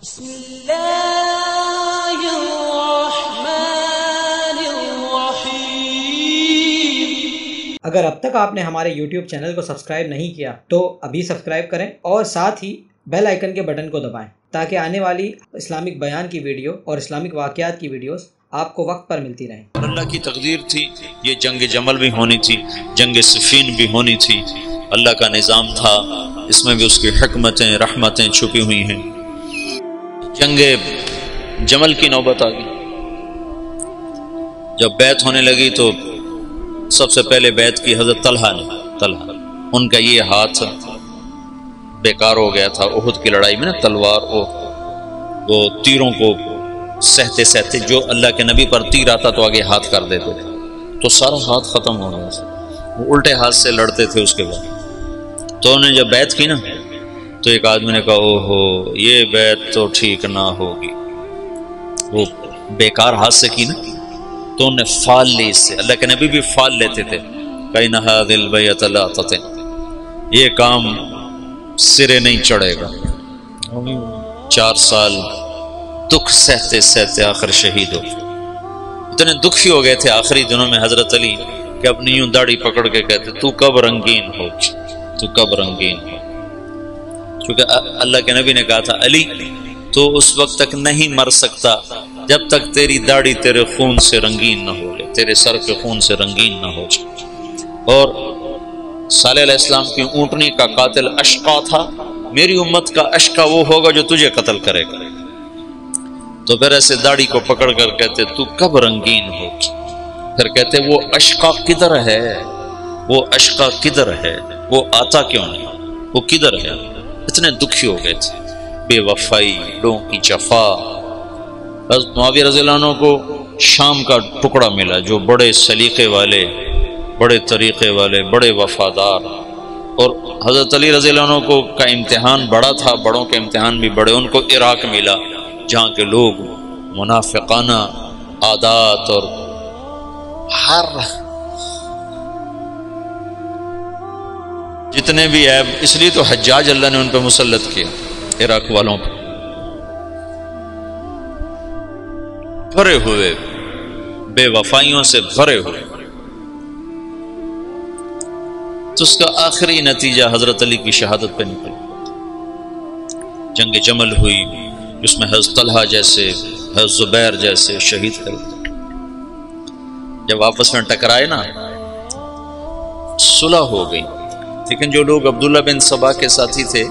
بسم اللہ الرحمن الرحیم۔ اگر اب تک آپ نے ہمارے YouTube چینل کو سبسکرائب نہیں کیا تو ابھی سبسکرائب کریں اور ساتھ ہی بیل آئیکن کے بٹن کو دبائیں تاکہ آنے والی اسلامک بیان کی ویڈیو اور اسلامک واقعات کی ویڈیوز آپ کو وقت پر ملتی رہیں۔ اللہ کی تقدیر تھی، یہ جنگ جمل بھی ہونی تھی، جنگ صفین بھی ہونی تھی، اللہ کا نظام تھا، اس میں بھی اس کی حکمتیں رحمتیں چھپی ہوئی ہیں۔ جنگ جمل کی نوبت آ گئی، جب بیعت ہونے لگی تو سب سے پہلے بیعت کی حضرت طلحہ نے۔ ان کا یہ ہاتھ بیکار ہو گیا تھا احد کی لڑائی میں نا، تلوار وہ تیروں کو سہتے سہتے جو اللہ کے نبی پر تیر آتا تو آگے ہاتھ کر دیتے تھے، تو سارا ہاتھ ختم ہو گیا، وہ الٹے ہاتھ سے لڑتے تھے۔ اس کے بعد تو انہوں نے جب بیعت کی نا تو ایک آدمی نے کہا اوہو یہ بیعت تو ٹھیک نہ ہوگی، وہ بیکار ہاتھ سے کی نا تو انہوں نے فال لی اس سے۔ اللہ کے نبی بھی فال لیتے تھے، کہیں نہ دل بیعت لا تطن، یہ کام سرے نہیں چڑھے گا۔ 4 سال دکھ سہتے سہتے آخر شہید ہو، اتنے دکھی ہو گئے تھے آخری دنوں میں حضرت علی کہ اپنی یوں داڑھی پکڑ کے کہتے تو کب رنگین ہو، تو کب رنگین ہو، کیونکہ اللہ کے نبی نے کہا تھا علی تو اس وقت تک نہیں مر سکتا جب تک تیری داڑھی تیرے خون سے رنگین نہ ہو جائے، تیرے سر کے خون سے رنگین نہ ہو جائے۔ اور صالح علیہ السلام کی اونٹنی کا قاتل اشقا تھا، میری امت کا اشقا وہ ہوگا جو تجھے قتل کرے گا۔ تو پھر ایسے داڑھی کو پکڑ کر کہتے تو کب رنگین ہو، پھر کہتے وہ اشقا کدھر ہے، وہ اشقا کدھر ہے، وہ آتا کیوں نہیں، وہ کدھر ہے۔ اتنے دکھی ہو گئے تھے، بے وفائی، لوگوں کی جفا۔ حضرت معاویہ رضی اللہ عنہ کو شام کا ٹکڑا ملا جو بڑے سلیقے والے، بڑے طریقے والے، بڑے وفادار، اور حضرت علی رضی اللہ عنہ کو کا امتحان بڑا تھا، بڑوں کے امتحان بھی بڑے، ان کو عراق ملا جہاں کے لوگ منافقانہ عادات اور ہر جتنے بھی عیب، اس لیے تو حجاج اللہ نے ان پہ مسلط کیا، عراق والوں پہ بھرے ہوئے، بے وفائیوں سے بھرے ہوئے۔ تو اس کا آخری نتیجہ حضرت علی کی شہادت پہ نکل، جنگ جمل ہوئی جس میں حضرت طلحہ جیسے، حضرت زبیر جیسے شہید کر دیے۔ جب آپس میں ٹکرائے نا صلح ہو گئی، لیکن جو لوگ عبداللہ بن سبا کے ساتھی تھے،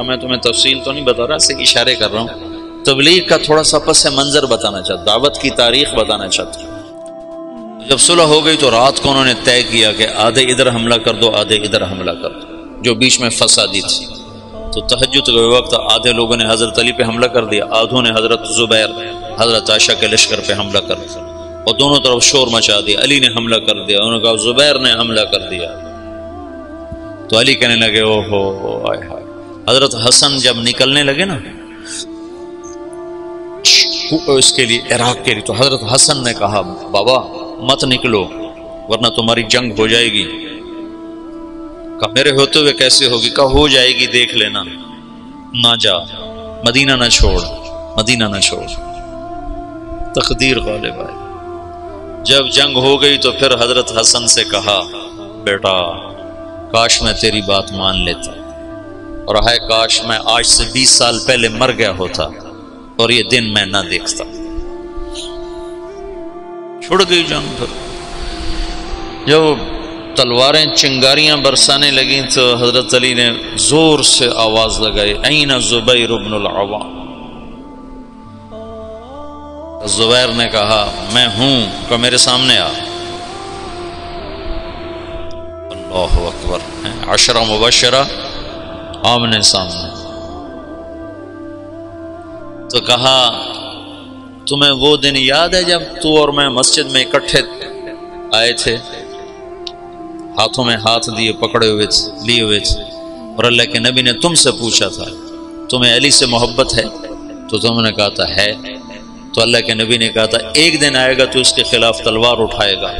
میں تمہیں تفصیل تو نہیں بتا رہا، سے اشارے کر رہا ہوں، تبلیغ کا تھوڑا سا پس منظر بتانا چاہتا، دعوت کی تاریخ بتانا چاہتا۔ جب صلح ہو گئی تو رات کو انہوں نے طے کیا کہ آدھے ادھر حملہ کر دو، آدھے ادھر حملہ کر دو، جو بیچ میں فسادی تھی۔ تو تہجد کے وقت آدھے لوگوں نے حضرت علی پہ حملہ کر دیا، آدھوں نے حضرت زبیر، حضرت عائشہ کے لشکر پہ حملہ کر دیا، اور دونوں طرف شور مچا دیا۔ علی نے حملہ کر دیا، انہوں نے کہا زبیر نے حملہ کر دیا۔ تو علی کہنے لگے اوہو آئے ہائے۔ حضرت حسن جب نکلنے لگے نا اس کے لیے، عراق کے لیے، تو حضرت حسن نے کہا بابا مت نکلو ورنہ تمہاری جنگ ہو جائے گی۔ کہا میرے ہوتے ہوئے کیسے ہوگی؟ کہا ہو جائے گی، دیکھ لینا، نہ جا، مدینہ نہ چھوڑ، مدینہ نہ چھوڑ۔ تقدیر غالب آئی۔ جب جنگ ہو گئی تو پھر حضرت حسن سے کہا بیٹا کاش میں تیری بات مان لیتا، اور ہے کاش میں آج سے 20 سال پہلے مر گیا ہوتا اور یہ دن میں نہ دیکھتا۔ چھوڑ گئی جنگ۔ پھر جب تلواریں چنگاریاں برسانے لگیں تو حضرت علی نے زور سے آواز لگائی این زبیر بن العوام۔ زبیر نے کہا میں ہوں، کہ میرے سامنے آ۔ اللہ اکبر، 10 مبشرہ آمنے سامنے۔ تو کہا تمہیں وہ دن یاد ہے جب تو اور میں مسجد میں اکٹھے آئے تھے، ہاتھوں میں ہاتھ دیے، پکڑے ہوئے لیے ہوئے تھے، اور اللہ کے نبی نے تم سے پوچھا تھا تمہیں علی سے محبت ہے؟ تو تم نے کہا تھا ہے۔ تو اللہ کے نبی نے کہا تھا ایک دن آئے گا تو اس کے خلاف تلوار اٹھائے گا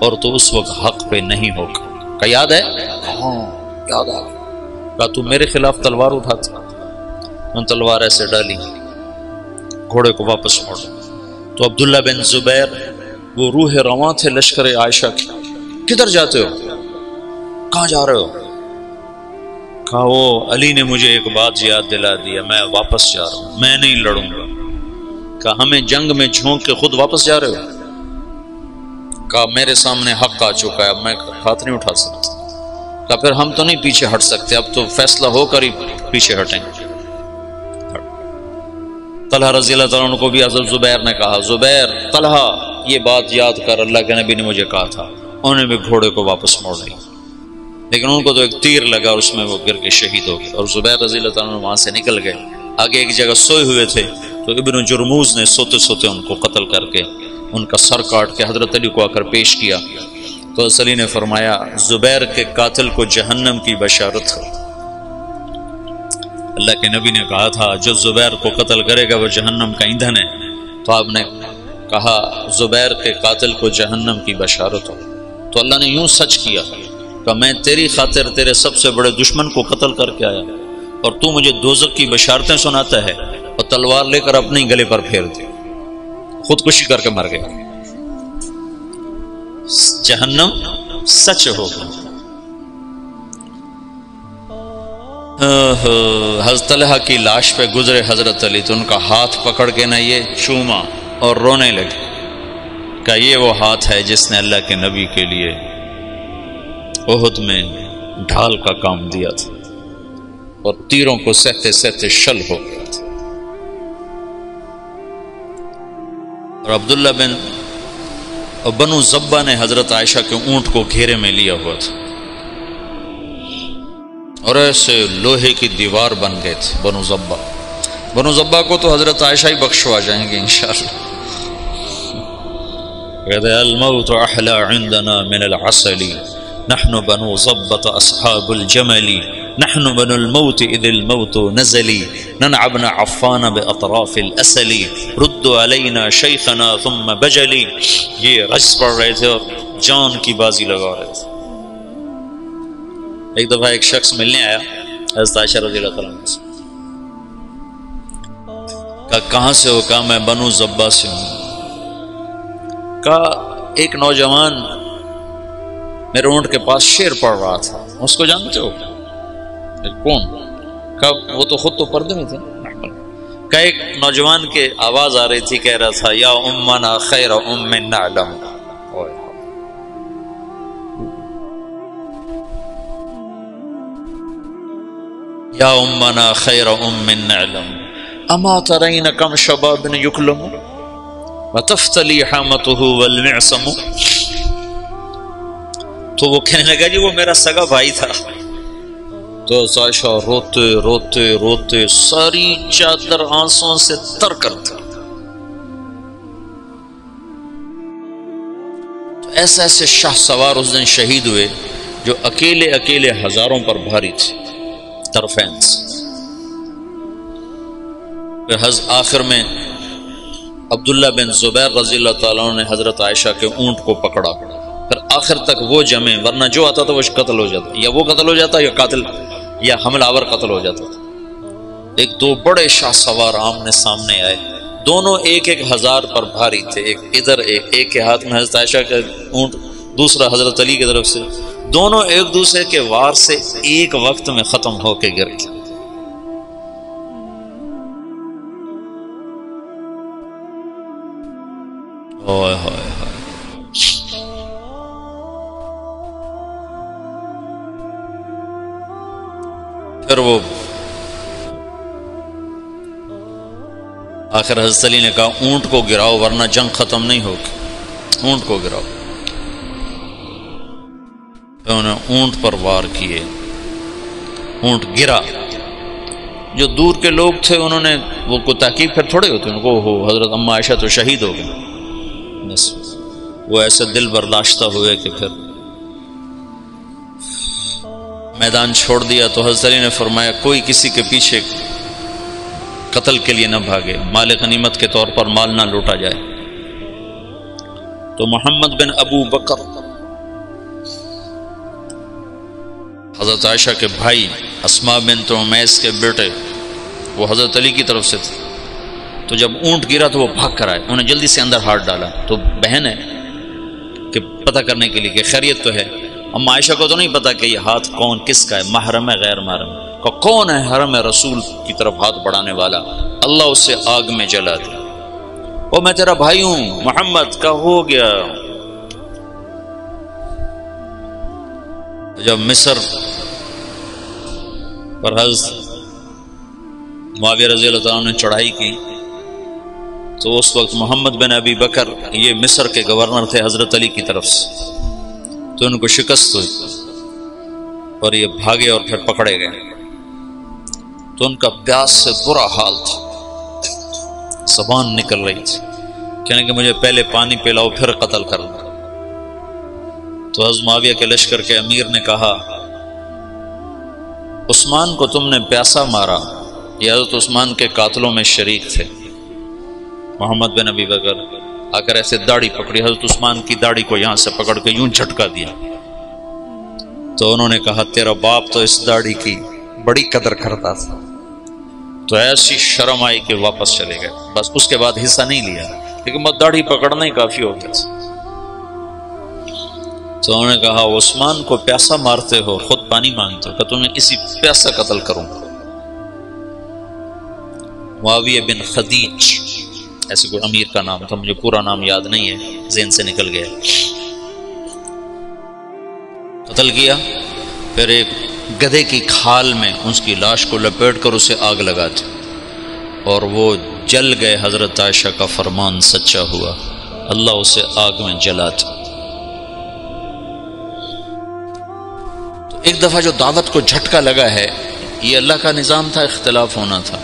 اور تو اس وقت حق پہ نہیں ہوگا۔ کہا یاد ہے؟ ہاں یاد آ گیا۔ کہا تو میرے خلاف تلوار اٹھاتا؟ میں تلوار ایسے ڈالی، گھوڑے کو واپس موڑا۔ تو عبداللہ بن زبیر وہ روح رواں تھے لشکر عائشہ کی، کدھر جاتے ہو؟ کہاں جا رہے ہو؟ کہا وہ علی نے مجھے ایک بات یاد دلا دیا، میں واپس جا رہا ہوں، میں نہیں لڑوں گا۔ کہا ہمیں جنگ میں جھونک کے خود واپس جا رہے ہو؟ کہا میرے سامنے حق آ چکا ہے، اب میں ہاتھ نہیں اٹھا سکتا۔ کہا پھر ہم تو نہیں پیچھے ہٹ سکتے، اب تو فیصلہ ہو کر ہی پیچھے ہٹیں گے۔ طلحہ رضی اللہ تعالیٰ عنہ کو بھی حضرت زبیر نے کہا، زبیر طلحہ یہ بات یاد کر، اللہ کے نبی نے مجھے کہا تھا۔ انہوں نے بھی گھوڑے کو واپس موڑ لیا، لیکن ان کو تو ایک تیر لگا اور اس میں وہ گر کے شہید ہو گئے، اور زبیر رضی اللہ تعالیٰ عنہ وہاں سے نکل گئے۔ آگے ایک جگہ سوئے ہوئے تھے تو ابن جرموز نے سوتے سوتے ان کو قتل کر کے ان کا سر کاٹ کے حضرت علی کو آ کر پیش کیا۔ تو حضرت علی نے فرمایا زبیر کے قاتل کو جہنم کی بشارت ہو۔ اللہ کے نبی نے کہا تھا جو زبیر کو قتل کرے گا وہ جہنم کا ایندھن ہے، تو آپ نے کہا زبیر کے قاتل کو جہنم کی بشارت ہو۔ تو اللہ نے یوں سچ کیا کہ میں تیری خاطر تیرے سب سے بڑے دشمن کو قتل کر کے آیا، اور تو مجھے دوزخ کی بشارتیں سناتا ہے، اور تلوار لے کر اپنے گلے پر پھیر دی، خودکشی کر کے مر گیا۔ جہنم سچ ہوگا۔ حضرت طلحہ کی لاش پہ گزرے حضرت علی تو ان کا ہاتھ پکڑ کے نہ یہ چوما اور رونے لگے کہ یہ وہ ہاتھ ہے جس نے اللہ کے نبی کے لیے احد میں ڈھال کا کام دیا تھا، اور تیروں کو سہتے سہتے شل ہو گیا تھا۔ اور عبداللہ بنو زبہ نے حضرت عائشہ کے اونٹ کو گھیرے میں لیا ہوا تھا، اور ایسے لوہے کی دیوار بن گئے تھے بنو زبہ کو تو حضرت عائشہ ہی بخشوا جائیں گے انشاءاللہ۔ کہتے ہیں الموت احلی عندنا من العسل، نحن بنو زبۃ اصحاب الجمل، نحن بنو الموت اذ الموت نزلی، ننعبن عفان باطراف الاسل، رد علینا شیخنا ثم بجلی۔ یہ رجز پڑھ رہے تھے اور جان کی بازی لگا رہے تھے۔ ایک دفعہ ایک شخص ملنے آیا حضرت عائشہ رضی اللہ تعالیٰ عنہ سے، کہا کہاں سے ہو؟ کہا میں بنو زبہ سے ہوں۔ کہا ایک نوجوان میرے اونٹ کے پاس شعر پڑھ رہا تھا، اس کو جانتے ہو؟ کون؟ کہا وہ تو خود تو پردے میں تھے۔ کہا ایک نوجوان کے آواز آ رہی تھی، کہہ رہا تھا یا امنا خیر ام نعلم، یا امنا خیر ام نعلم، اما ترین کم شباب یکلم وتفتلی حامته والمعصم۔ تو وہ کہنے لگا جی وہ میرا سگا بھائی تھا۔ تو عائشہ روتے روتے روتے ساری چادر آنسوں سے تر کر دی۔ تو ایسے شاہ سوار اس دن شہید ہوئے جو اکیلے اکیلے ہزاروں پر بھاری تھے طرفین سے۔ پھر آخر میں عبداللہ بن زبیر رضی اللہ تعالیٰ عنہ نے حضرت عائشہ کے اونٹ کو پکڑا، پھر آخر تک وہ جمے، ورنہ جو آتا تھا وہ قتل ہو جاتا، یا وہ قتل ہو جاتا یا قاتل یا حملہ آور قتل ہو جاتا تھا۔ ایک دو بڑے شاہ سوار آمنے سامنے آئے، دونوں ایک ایک ہزار پر بھاری تھے، ایک ادھر ایک کے ہاتھ میں حضرت عائشہ کا اونٹ، دوسرا حضرت علی کی طرف سے، دونوں ایک دوسرے کے وار سے ایک وقت میں ختم ہو کے گر گئے۔ اوئے ہوئے ہوئے۔ پھر وہ آخر حضرت علی نے کہا اونٹ کو گراؤ ورنہ جنگ ختم نہیں ہوگی، اونٹ کو گراؤ۔ انہوں نے اونٹ پر وار کیے، اونٹ گرا۔ جو دور کے لوگ تھے انہوں نے وہ کو تحقیق پھر تھوڑے ہوتے، ان کو ہو حضرت اما عائشہ تو شہید ہو گئے، بس وہ ایسے دل برداشتہ ہوئے کہ پھر میدان چھوڑ دیا۔ تو حضرت علی نے فرمایا کوئی کسی کے پیچھے قتل کے لیے نہ بھاگے، مال غنیمت کے طور پر مال نہ لوٹا جائے۔ تو محمد بن ابو بکر حضرت عائشہ کے بھائی، اسماء بنت عمیس کے بیٹے، وہ حضرت علی کی طرف سے تھے، تو تو جب اونٹ گرا تو وہ بھاگ کر آئے، انہوں نے جلدی سے اندر ہاتھ ڈالا، تو بہن ہے کہ پتہ کرنے کے لیے کہ خیریت تو ہے. اما عائشہ کو تو نہیں پتا کہ یہ ہاتھ کون کس کا ہے، محرم ہے غیر محرم کا، کون ہے حرم رسول کی طرف ہاتھ بڑھانے والا. اللہ اسے آگ میں جلا دے. وہ میں تیرا بھائی ہوں محمد کا ہو گیا. جب مصر پر حضرت معاویہ رضی اللہ تعالیٰ نے چڑھائی کی تو اس وقت محمد بن ابی بکر یہ مصر کے گورنر تھے حضرت علی کی طرف سے، تو ان کو شکست ہوئی اور یہ بھاگے اور پھر پکڑے گئے. تو ان کا پیاس سے برا حال تھا، زبان نکل رہی تھی، کہنے کہ مجھے پہلے پانی پلاؤ پھر قتل کرنا. تو حضرت معاویہ کے لشکر کے امیر نے کہا عثمان کو تم نے پیاسا مارا، یہ حضرت عثمان کے قاتلوں میں شریک تھے. محمد بن ابی بکر آ کر ایسے داڑھی پکڑی، حضرت عثمان کی داڑھی کو یہاں سے پکڑ کے یوں جھٹکا دیا. تو انہوں نے کہا تیرا باپ تو اس داڑھی کی بڑی قدر کرتا تھا. تو ایسی شرم آئی کہ واپس چلے گئے، بس اس کے بعد حصہ نہیں لیا، لیکن بس داڑھی پکڑنا ہی کافی ہو گیا تھا. تو انہوں نے کہا عثمان کو پیاسا مارتے ہو، خود پانی مانگتے ہو، کہ تمہیں اسی پیاسا قتل کروں. معاویہ بن خدیج ایسے کوئی امیر کا نام تھا، مجھے پورا نام یاد نہیں ہے، ذہن سے نکل گیا. قتل کیا، پھر ایک گدھے کی کھال میں اس کی لاش کو لپیٹ کر اسے آگ لگا دی اور وہ جل گئے. حضرت عائشہ کا فرمان سچا ہوا، اللہ اسے آگ میں جلا دی. تو ایک دفعہ جو دعوت کو جھٹکا لگا ہے، یہ اللہ کا نظام تھا، اختلاف ہونا تھا.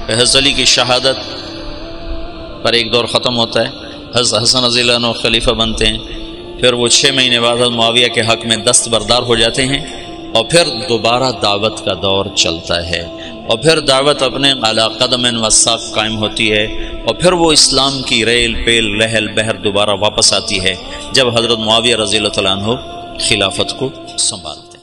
حضرت علی کی شہادت پر ایک دور ختم ہوتا ہے، حضرت حسن رضی اللہ عنہ خلیفہ بنتے ہیں، پھر وہ 6 مہینے بعد حضرت معاویہ کے حق میں دستبردار ہو جاتے ہیں، اور پھر دوبارہ دعوت کا دور چلتا ہے، اور پھر دعوت اپنے علی قدم و ساق قائم ہوتی ہے، اور پھر وہ اسلام کی ریل پیل لہل بہر دوبارہ واپس آتی ہے جب حضرت معاویہ رضی اللہ تعالیٰ عنہ خلافت کو سنبھالتے ہیں.